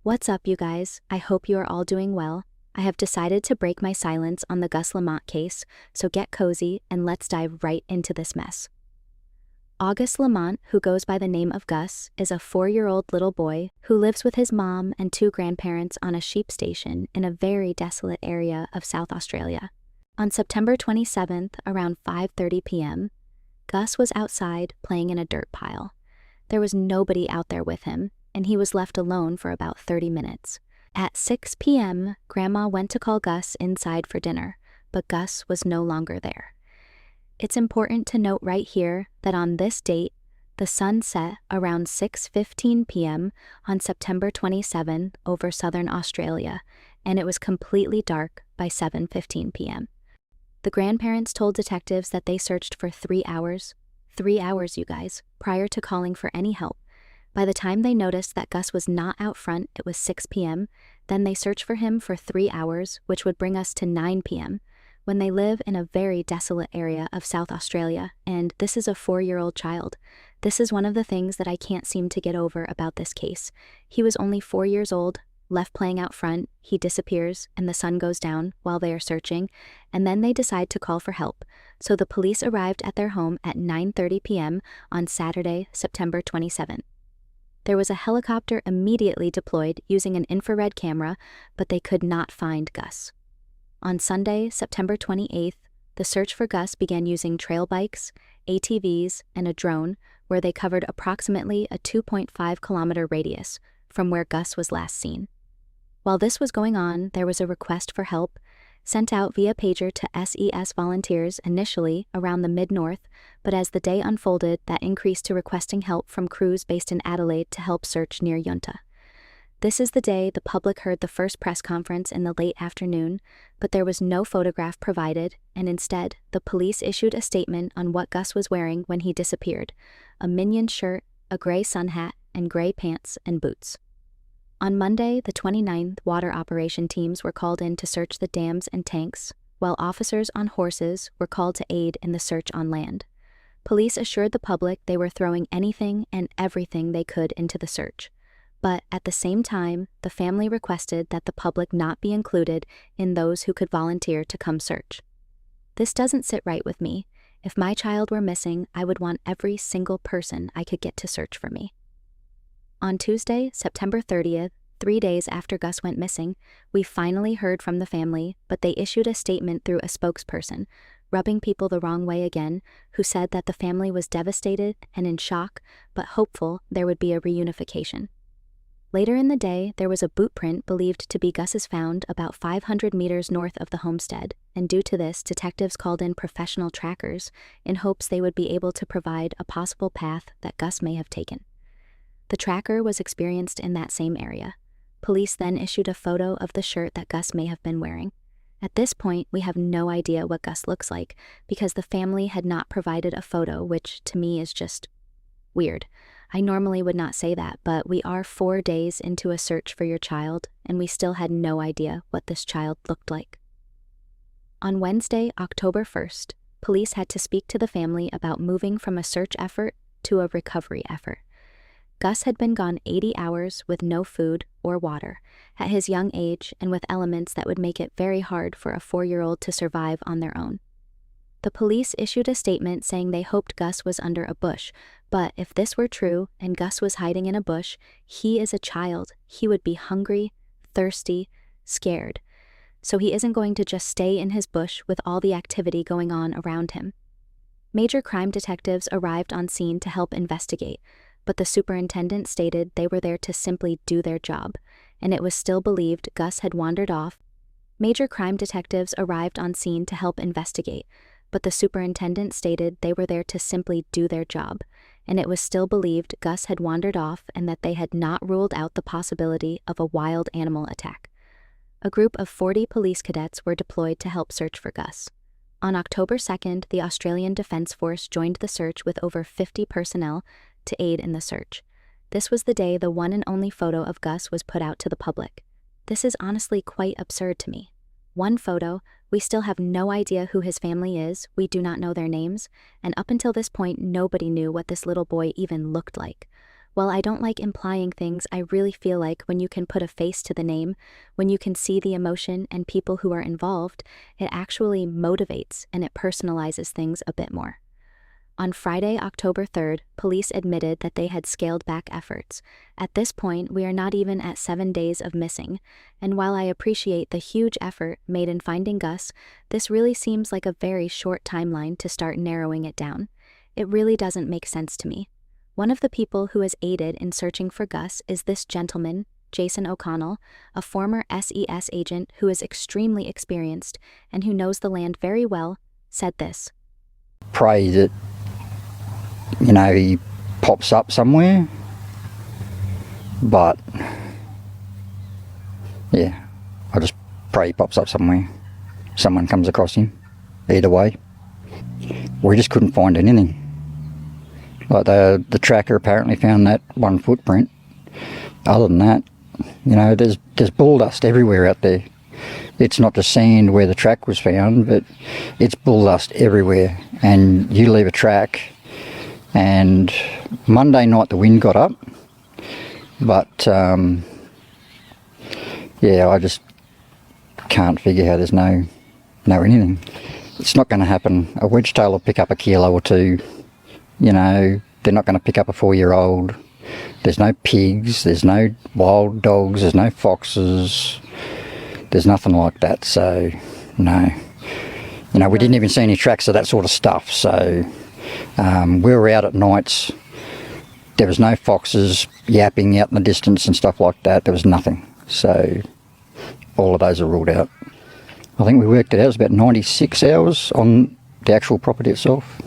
What's up, you guys? I hope you are all doing well. I have decided to break my silence on the Gus Lamont case, so get cozy and let's dive right into this mess. August Lamont, who goes by the name of Gus, is a 4-year-old little boy who lives with his mom and 2 grandparents on a sheep station in a very desolate area of South Australia. On September 27th, around 5:30 p.m., Gus was outside playing in a dirt pile. There was nobody out there with him, and he was left alone for about 30 minutes. At 6 p.m., Grandma went to call Gus inside for dinner, but Gus was no longer there. It's important to note right here that on this date, the sun set around 6:15 p.m. on September 27 over southern Australia, and it was completely dark by 7:15 p.m. The grandparents told detectives that they searched for 3 hours. 3 hours, you guys, prior to calling for any help. By the time they noticed that Gus was not out front, it was 6 p.m. Then they searched for him for 3 hours, which would bring us to 9 p.m. when they live in a very desolate area of South Australia, and this is a 4-year-old child. This is one of the things that I can't seem to get over about this case. He was only 4 years old, left playing out front, he disappears, and the sun goes down while they are searching, and then they decide to call for help. So the police arrived at their home at 9:30 p.m. on Saturday, September 27th. There was a helicopter immediately deployed using an infrared camera, but they could not find Gus. On Sunday, September 28th, the search for Gus began using trail bikes, ATVs, and a drone, where they covered approximately a 2.5-kilometer radius from where Gus was last seen. While this was going on, there was a request for help sent out via pager to SES volunteers initially around the mid-north, but as the day unfolded, that increased to requesting help from crews based in Adelaide to help search near Yunta. This is the day the public heard the first press conference in the late afternoon, but there was no photograph provided, and instead, the police issued a statement on what Gus was wearing when he disappeared: a minion shirt, a gray sun hat, and gray pants and boots. On Monday, the 29th, water operation teams were called in to search the dams and tanks, while officers on horses were called to aid in the search on land. Police assured the public they were throwing anything and everything they could into the search. But at the same time, the family requested that the public not be included in those who could volunteer to come search. This doesn't sit right with me. If my child were missing, I would want every single person I could get to search for me. On Tuesday, September 30th, 3 days after Gus went missing, we finally heard from the family, but they issued a statement through a spokesperson, rubbing people the wrong way again, who said that the family was devastated and in shock, but hopeful there would be a reunification. Later in the day, there was a boot print believed to be Gus's found about 500 meters north of the homestead, and due to this, detectives called in professional trackers in hopes they would be able to provide a possible path that Gus may have taken. The tracker was experienced in that same area. Police then issued a photo of the shirt that Gus may have been wearing. At this point, we have no idea what Gus looks like because the family had not provided a photo, which to me is just weird. I normally would not say that, but we are 4 days into a search for your child, and we still had no idea what this child looked like. On Wednesday, October 1st, police had to speak to the family about moving from a search effort to a recovery effort. Gus had been gone 80 hours with no food or water at his young age and with elements that would make it very hard for a 4-year-old to survive on their own. The police issued a statement saying they hoped Gus was under a bush, but if this were true and Gus was hiding in a bush, he is a child. He would be hungry, thirsty, scared. So he isn't going to just stay in his bush with all the activity going on around him. Major crime detectives arrived on scene to help investigate, but the superintendent stated they were there to simply do their job, and it was still believed Gus had wandered off. Major crime detectives arrived on scene to help investigate, but the superintendent stated they were there to simply do their job, and it was still believed Gus had wandered off and that they had not ruled out the possibility of a wild animal attack. A group of 40 police cadets were deployed to help search for Gus. On October 2nd, the Australian Defence Force joined the search with over 50 personnel to aid in the search. This was the day the one and only photo of Gus was put out to the public. This is honestly quite absurd to me. One photo, we still have no idea who his family is, we do not know their names, and up until this point nobody knew what this little boy even looked like. While I don't like implying things, I really feel like when you can put a face to the name, when you can see the emotion and people who are involved, it actually motivates and it personalizes things a bit more. On Friday, October 3rd, police admitted that they had scaled back efforts. At this point, we are not even at 7 days of missing, and while I appreciate the huge effort made in finding Gus, this really seems like a very short timeline to start narrowing it down. It really doesn't make sense to me. One of the people who has aided in searching for Gus is this gentleman, Jason O'Connell, a former SES agent who is extremely experienced and who knows the land very well, said this. Pray that, he pops up somewhere, but yeah, I just pray he pops up somewhere. Someone comes across him, either way. We just couldn't find anything. Like the tracker apparently found that one footprint. Other than that, there's bull dust everywhere out there. It's not just sand where the track was found, but it's bull dust everywhere. And you leave a track, and Monday night the wind got up, but I just can't figure how there's no anything. It's not going to happen. A wedgetail will pick up a kilo or two. They're not going to pick up a 4-year-old. There's no pigs, there's no wild dogs, there's no foxes, there's nothing like that, so no. We didn't even see any tracks of that sort of stuff, so we were out at nights. There was no foxes yapping out in the distance and stuff like that. There was nothing, so all of those are ruled out. I think we worked it out, it was about 96 hours on the actual property itself.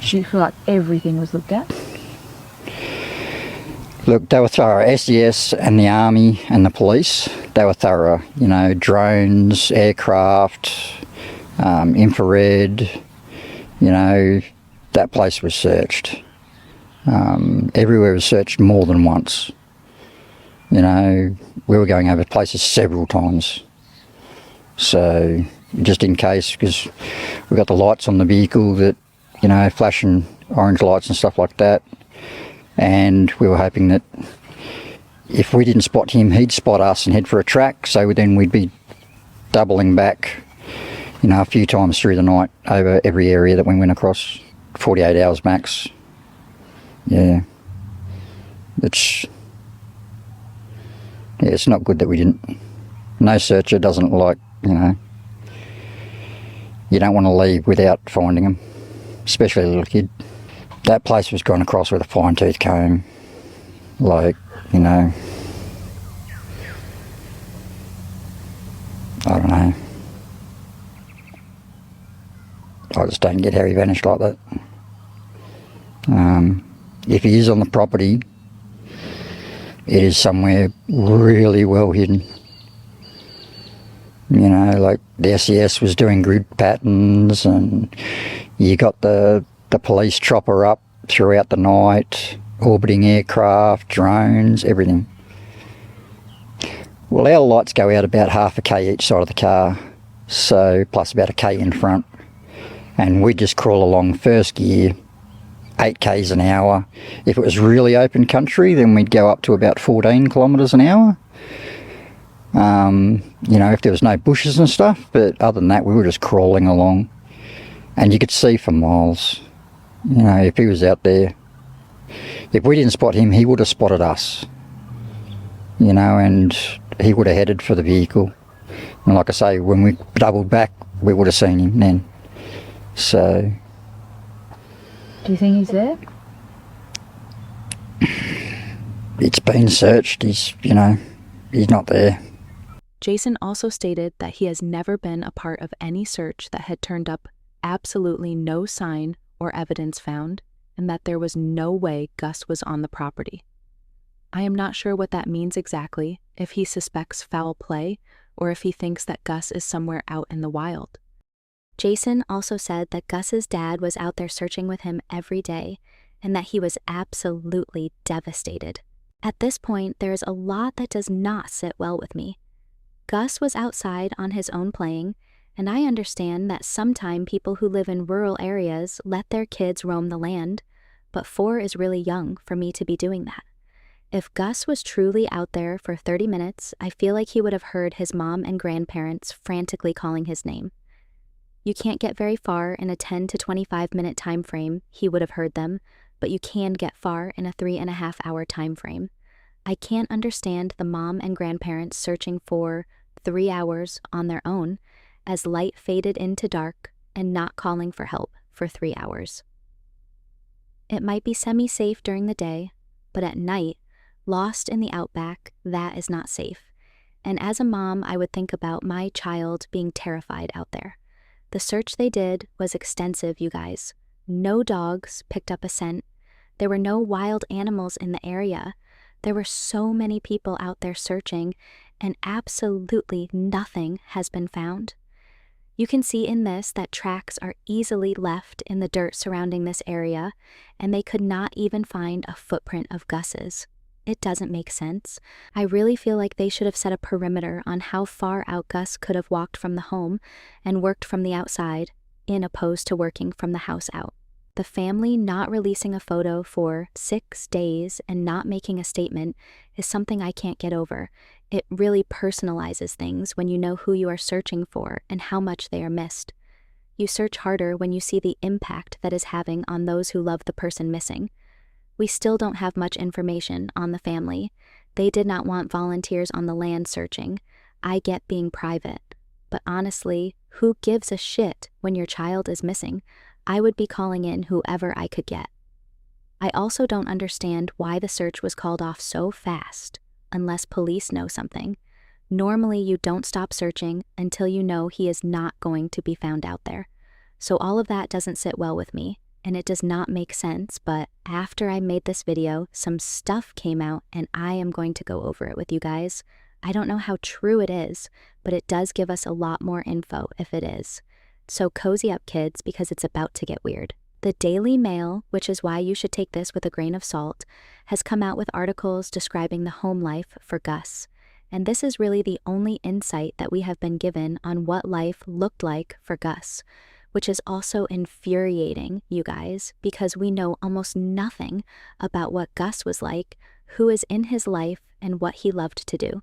Do you feel like everything was looked at? Look, they were thorough. SES and the Army and the police, they were thorough. Drones, aircraft, infrared, that place was searched. Everywhere was searched more than once. We were going over places several times. So, just in case, because we've got the lights on the vehicle that, flashing orange lights and stuff like that. And we were hoping that if we didn't spot him, he'd spot us and head for a track. So then we'd be doubling back, a few times through the night over every area that we went across. 48 hours max. Yeah. It's not good that we didn't. No searcher doesn't like, you don't want to leave without finding them, especially a little kid. That place was gone across with a fine-tooth comb. I don't know. I just don't get how he vanished like that. If he is on the property, it is somewhere really well hidden. Like the SES was doing grid patterns, and you got the police chopper up throughout the night, orbiting aircraft, drones, everything. Well, our lights go out about half a K each side of the car, so plus about a K in front. And we just crawl along first gear, 8 Ks an hour. If it was really open country, then we'd go up to about 14 kilometres an hour. If there was no bushes and stuff, but other than that, we were just crawling along. And you could see for miles. If he was out there, if we didn't spot him, he would have spotted us. And he would have headed for the vehicle. And like I say, when we doubled back, we would have seen him then. So. Do you think he's there? It's been searched. He's not there. Jason also stated that he has never been a part of any search that had turned up absolutely no sign or evidence found, and that there was no way Gus was on the property. I am not sure what that means exactly, if he suspects foul play, or if he thinks that Gus is somewhere out in the wild. Jason also said that Gus's dad was out there searching with him every day, and that he was absolutely devastated. At this point, there is a lot that does not sit well with me. Gus was outside on his own playing, and I understand that sometimes people who live in rural areas let their kids roam the land, but 4 is really young for me to be doing that. If Gus was truly out there for 30 minutes, I feel like he would have heard his mom and grandparents frantically calling his name. You can't get very far in a 10 to 25 minute time frame, he would have heard them, but you can get far in a 3.5 hour time frame. I can't understand the mom and grandparents searching for 3 hours on their own as light faded into dark and not calling for help for 3 hours. It might be semi-safe during the day, but at night, lost in the outback, that is not safe. And as a mom, I would think about my child being terrified out there. The search they did was extensive, you guys. No dogs picked up a scent. There were no wild animals in the area. There were so many people out there searching, and absolutely nothing has been found. You can see in this that tracks are easily left in the dirt surrounding this area, and they could not even find a footprint of Gus's. It doesn't make sense. I really feel like they should have set a perimeter on how far out Gus could have walked from the home and worked from the outside, in opposed to working from the house out. The family not releasing a photo for 6 days and not making a statement is something I can't get over. It really personalizes things when you know who you are searching for and how much they are missed. You search harder when you see the impact that is having on those who love the person missing. We still don't have much information on the family. They did not want volunteers on the land searching. I get being private. But honestly, who gives a shit when your child is missing? I would be calling in whoever I could get. I also don't understand why the search was called off so fast, unless police know something. Normally, you don't stop searching until you know he is not going to be found out there. So all of that doesn't sit well with me. And it does not make sense, but after I made this video, some stuff came out and I am going to go over it with you guys. I don't know how true it is, but it does give us a lot more info if it is. So cozy up, kids, because it's about to get weird. The Daily Mail, which is why you should take this with a grain of salt, has come out with articles describing the home life for Gus. And this is really the only insight that we have been given on what life looked like for Gus, which is also infuriating, you guys, because we know almost nothing about what Gus was like, who is in his life, and what he loved to do.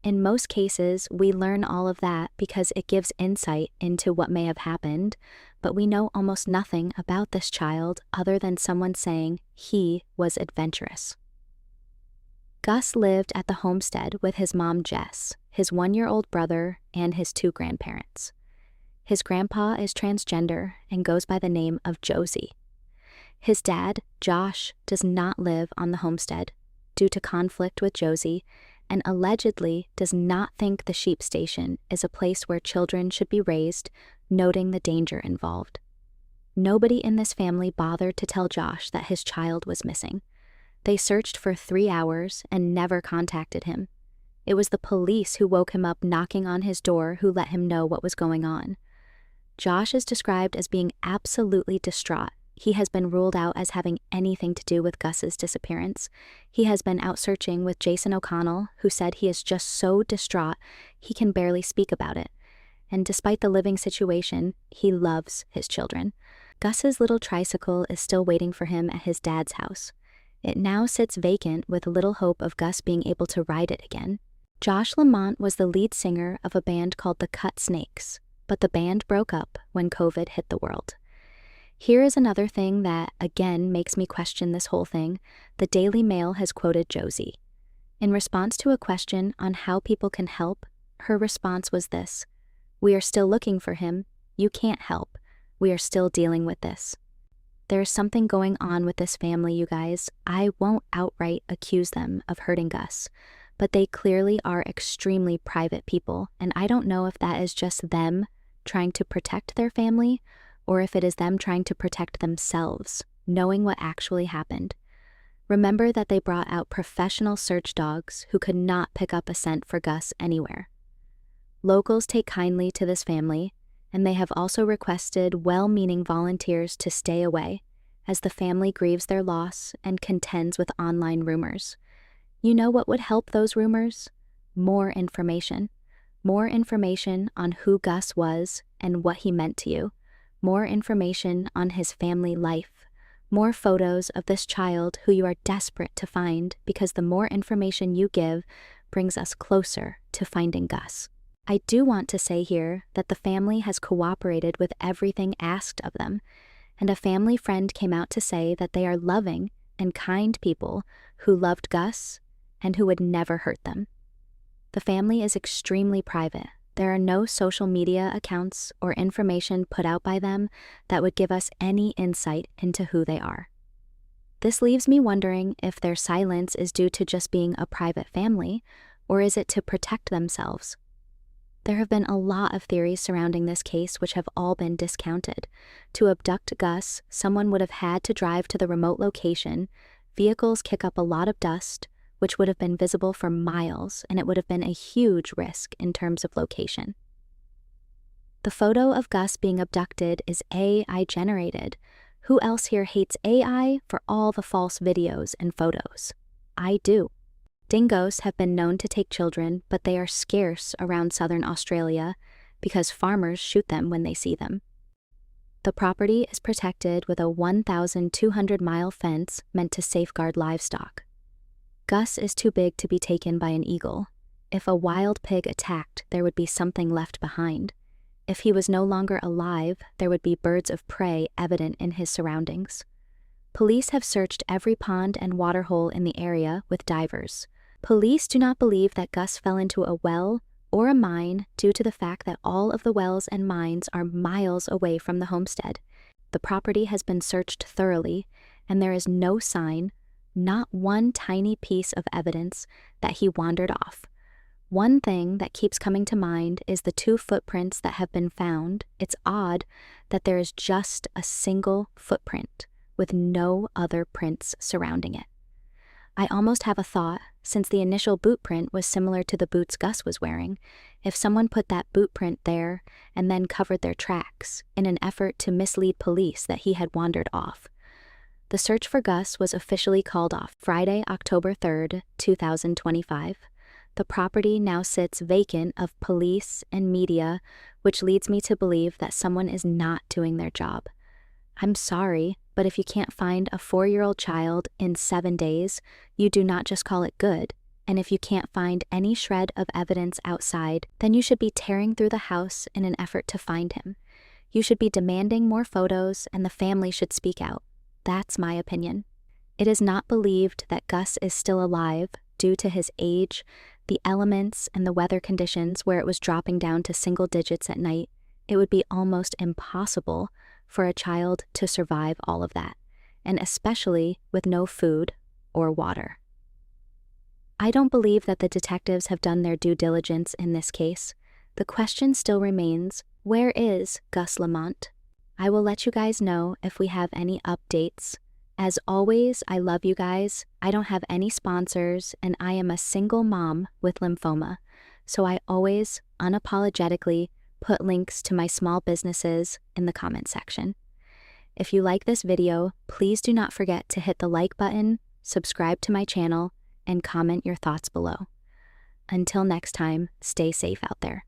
In most cases, we learn all of that because it gives insight into what may have happened, but we know almost nothing about this child other than someone saying he was adventurous. Gus lived at the homestead with his mom, Jess, his 1-year-old brother, and his 2 grandparents. His grandpa is transgender and goes by the name of Josie. His dad, Josh, does not live on the homestead due to conflict with Josie and allegedly does not think the sheep station is a place where children should be raised, noting the danger involved. Nobody in this family bothered to tell Josh that his child was missing. They searched for 3 hours and never contacted him. It was the police who woke him up knocking on his door who let him know what was going on. Josh is described as being absolutely distraught. He has been ruled out as having anything to do with Gus's disappearance. He has been out searching with Jason O'Connell, who said he is just so distraught he can barely speak about it. And despite the living situation, he loves his children. Gus's little tricycle is still waiting for him at his dad's house. It now sits vacant with little hope of Gus being able to ride it again. Josh Lamont was the lead singer of a band called the Cut Snakes, but the band broke up when COVID hit the world. Here is another thing that, again, makes me question this whole thing. The Daily Mail has quoted Josie. In response to a question on how people can help, her response was this: "We are still looking for him. You can't help. We are still dealing with this." There is something going on with this family, you guys. I won't outright accuse them of hurting Gus, but they clearly are extremely private people, and I don't know if that is just them trying to protect their family, or if it is them trying to protect themselves, knowing what actually happened. Remember that they brought out professional search dogs who could not pick up a scent for Gus anywhere. Locals take kindly to this family, and they have also requested well-meaning volunteers to stay away, as the family grieves their loss and contends with online rumors. You know what would help those rumors? More information. More information on who Gus was and what he meant to you. More information on his family life. More photos of this child who you are desperate to find, because the more information you give brings us closer to finding Gus. I do want to say here that the family has cooperated with everything asked of them, and a family friend came out to say that they are loving and kind people who loved Gus and who would never hurt them. The family is extremely private. There are no social media accounts or information put out by them that would give us any insight into who they are. This leaves me wondering if their silence is due to just being a private family, or is it to protect themselves? There have been a lot of theories surrounding this case which have all been discounted. To abduct Gus, someone would have had to drive to the remote location, vehicles kick up a lot of dust, which would have been visible for miles, and it would have been a huge risk in terms of location. The photo of Gus being abducted is AI generated. Who else here hates AI for all the false videos and photos? I do. Dingoes have been known to take children, but they are scarce around southern Australia because farmers shoot them when they see them. The property is protected with a 1,200-mile fence meant to safeguard livestock. Gus is too big to be taken by an eagle. If a wild pig attacked, there would be something left behind. If he was no longer alive, there would be birds of prey evident in his surroundings. Police have searched every pond and waterhole in the area with divers. Police do not believe that Gus fell into a well or a mine due to the fact that all of the wells and mines are miles away from the homestead. The property has been searched thoroughly, and there is no sign, not one tiny piece of evidence, that he wandered off. One thing that keeps coming to mind is the 2 footprints that have been found. It's odd that there is just a single footprint with no other prints surrounding it. I almost have a thought, since the initial boot print was similar to the boots Gus was wearing, if someone put that boot print there and then covered their tracks in an effort to mislead police that he had wandered off. The search for Gus was officially called off Friday, October 3rd, 2025. The property now sits vacant of police and media, which leads me to believe that someone is not doing their job. I'm sorry, but if you can't find a 4-year-old child in 7 days, you do not just call it good. And if you can't find any shred of evidence outside, then you should be tearing through the house in an effort to find him. You should be demanding more photos, and the family should speak out. That's my opinion. It is not believed that Gus is still alive due to his age, the elements, and the weather conditions where it was dropping down to single digits at night. It would be almost impossible for a child to survive all of that, and especially with no food or water. I don't believe that the detectives have done their due diligence in this case. The question still remains, where is Gus Lamont? I will let you guys know if we have any updates. As always, I love you guys. I don't have any sponsors, and I am a single mom with lymphoma, so I always unapologetically put links to my small businesses in the comment section. If you like this video, please do not forget to hit the like button, subscribe to my channel, and comment your thoughts below. Until next time, stay safe out there.